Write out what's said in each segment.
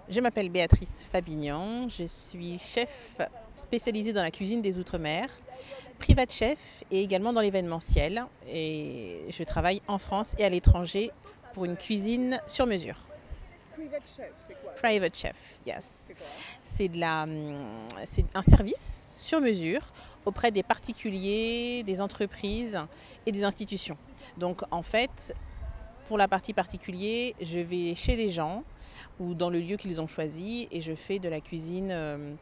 Je m'appelle Béatrice Fabignan, je suis chef spécialisée dans la cuisine des Outre-mer, private chef et également dans l'événementiel. Et je travaille en France et à l'étranger pour une cuisine sur mesure. Private chef, c'est quoi? Private chef, yes. C'est quoi? C'est un service sur mesure auprès des particuliers, des entreprises et des institutions. Donc en fait, pour la partie particulier, je vais chez les gens ou dans le lieu qu'ils ont choisi et je fais de la cuisine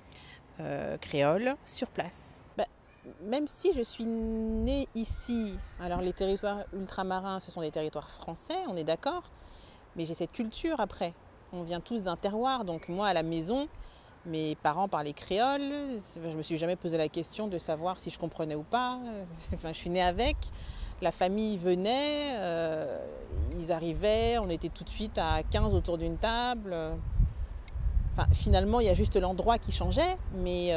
créole sur place. Même si je suis née ici, alors les territoires ultramarins, ce sont des territoires français, on est d'accord, mais j'ai cette culture après. On vient tous d'un terroir, donc moi à la maison, mes parents parlaient créole. Je ne me suis jamais posé la question de savoir si je comprenais ou pas. Enfin, je suis née avec. La famille venait, ils arrivaient, on était tout de suite à 15 autour d'une table. Enfin, finalement, il y a juste l'endroit qui changeait, mais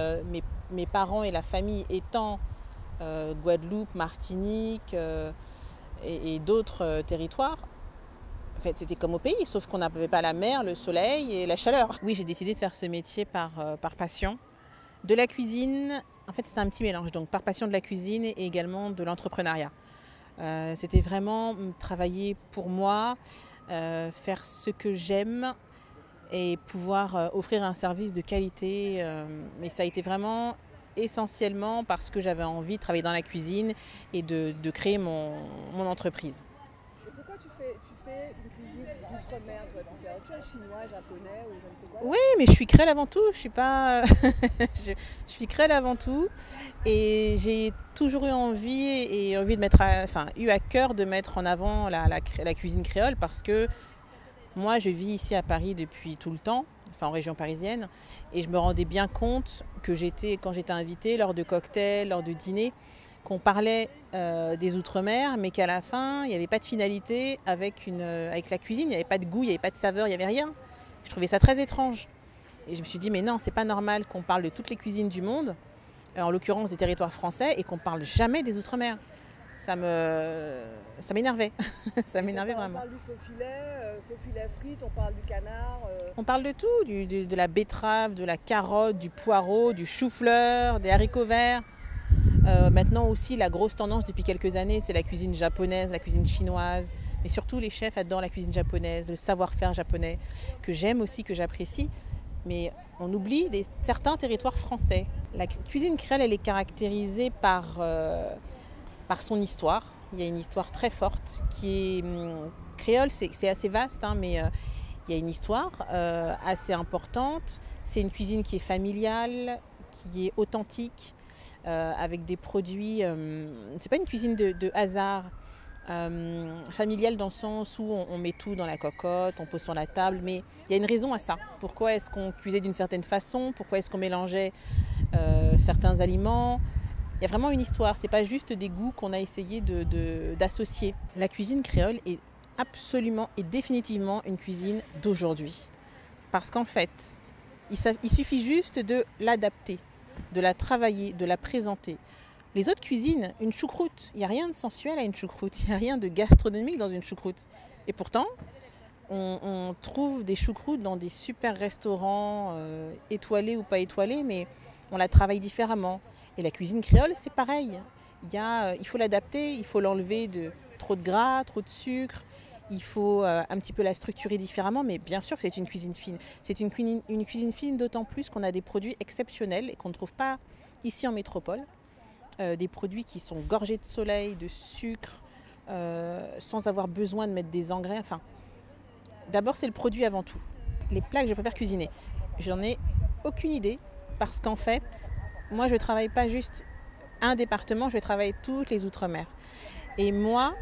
mes parents et la famille étant Guadeloupe, Martinique et d'autres territoires, en fait, c'était comme au pays, sauf qu'on n'avait pas la mer, le soleil et la chaleur. Oui, j'ai décidé de faire ce métier par passion. De la cuisine, en fait, c'était un petit mélange, donc par passion de la cuisine et également de l'entrepreneuriat. C'était vraiment travailler pour moi, faire ce que j'aime et pouvoir offrir un service de qualité. Mais ça a été vraiment essentiellement parce que j'avais envie de travailler dans la cuisine et de créer mon entreprise. Et pourquoi tu fais une cuisine d'outre-mer? Tu aurais pu faire autre chose, chinois, japonais ou je ne sais quoi. Oui, mais je suis créole avant tout. Je suis pas, je suis créole avant tout, et j'ai toujours eu envie de mettre, eu à cœur de mettre en avant la cuisine créole parce que moi, je vis ici à Paris depuis tout le temps, enfin en région parisienne, et je me rendais bien compte que quand j'étais invitée lors de cocktails, lors de dîners, qu'on parlait des Outre-mer, mais qu'à la fin, il n'y avait pas de finalité avec la cuisine, il n'y avait pas de goût, il n'y avait pas de saveur, il n'y avait rien. Je trouvais ça très étrange. Et je me suis dit, mais non, c'est pas normal qu'on parle de toutes les cuisines du monde, en l'occurrence des territoires français, et qu'on parle jamais des Outre-mer. Ça m'énervait. Ça m'énervait On vraiment. parle du faux filet frites, on parle du canard. On parle de tout, de la betterave, de la carotte, du poireau, du chou-fleur, des haricots verts. Maintenant aussi, la grosse tendance depuis quelques années, c'est la cuisine japonaise, la cuisine chinoise. Mais surtout, les chefs adorent la cuisine japonaise, le savoir-faire japonais, que j'aime aussi, que j'apprécie. Mais on oublie certains territoires français. La cuisine créole, elle est caractérisée par son histoire. Il y a une histoire très forte qui est créole, c'est assez vaste, hein, mais il y a une histoire assez importante. C'est une cuisine qui est familiale, qui est authentique, avec des produits. C'est pas une cuisine de hasard. Familiale dans le sens où on met tout dans la cocotte, on pose sur la table, mais il y a une raison à ça. Pourquoi est-ce qu'on cuisait d'une certaine façon? Pourquoi est-ce qu'on mélangeait certains aliments? Il y a vraiment une histoire, c'est pas juste des goûts qu'on a essayé d'associer. La cuisine créole est absolument et définitivement une cuisine d'aujourd'hui. Parce qu'en fait, il suffit juste de l'adapter, de la travailler, de la présenter. Les autres cuisines, une choucroute, il n'y a rien de sensuel à une choucroute, il n'y a rien de gastronomique dans une choucroute. Et pourtant, on trouve des choucroutes dans des super restaurants, étoilés ou pas étoilés, mais on la travaille différemment. Et la cuisine créole, c'est pareil. Il faut l'adapter, il faut l'enlever de trop de gras, trop de sucre. Il faut un petit peu la structurer différemment, mais bien sûr que c'est une cuisine fine. C'est une cuisine fine d'autant plus qu'on a des produits exceptionnels et qu'on ne trouve pas ici en métropole. Des produits qui sont gorgés de soleil, de sucre, sans avoir besoin de mettre des engrais. Enfin, d'abord, c'est le produit avant tout. Les plats que je préfère cuisiner, j'en ai aucune idée parce qu'en fait, moi, je ne travaille pas juste un département, je travaille toutes les Outre-mer. Et moi,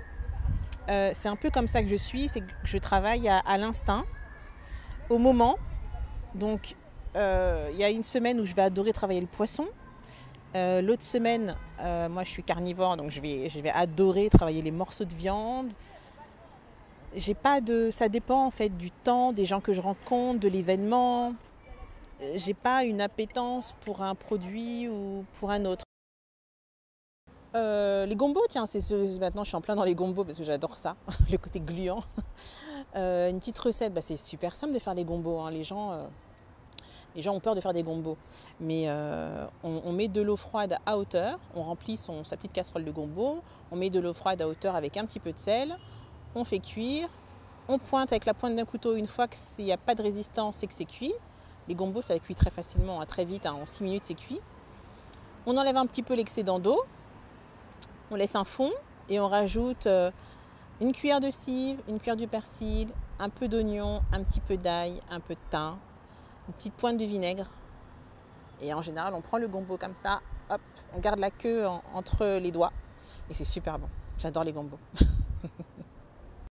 c'est un peu comme ça que je suis, c'est que je travaille à l'instinct, au moment. Donc, il y a une semaine où je vais adorer travailler le poisson. L'autre semaine, moi je suis carnivore, donc je vais adorer travailler les morceaux de viande. Ça dépend en fait du temps, des gens que je rencontre, de l'événement. J'ai pas une appétence pour un produit ou pour un autre. Les gombos, tiens, maintenant je suis en plein dans les gombos parce que j'adore ça, le côté gluant. Une petite recette, c'est super simple de faire les gombos, hein. Les gens ont peur de faire des gombos. Mais on met de l'eau froide à hauteur, on remplit sa petite casserole de gombo, on met de l'eau froide à hauteur avec un petit peu de sel, on fait cuire, on pointe avec la pointe d'un couteau une fois qu'il n'y a pas de résistance et que c'est cuit. Les gombos, ça cuit très facilement, hein, très vite, hein, en 6 minutes c'est cuit. On enlève un petit peu l'excédent d'eau, on laisse un fond et on rajoute une cuillère de cive, une cuillère de persil, un peu d'oignon, un petit peu d'ail, un peu de thym, une petite pointe de vinaigre. Et en général, on prend le gombo comme ça, hop, on garde la queue entre les doigts et c'est super bon. J'adore les gombos.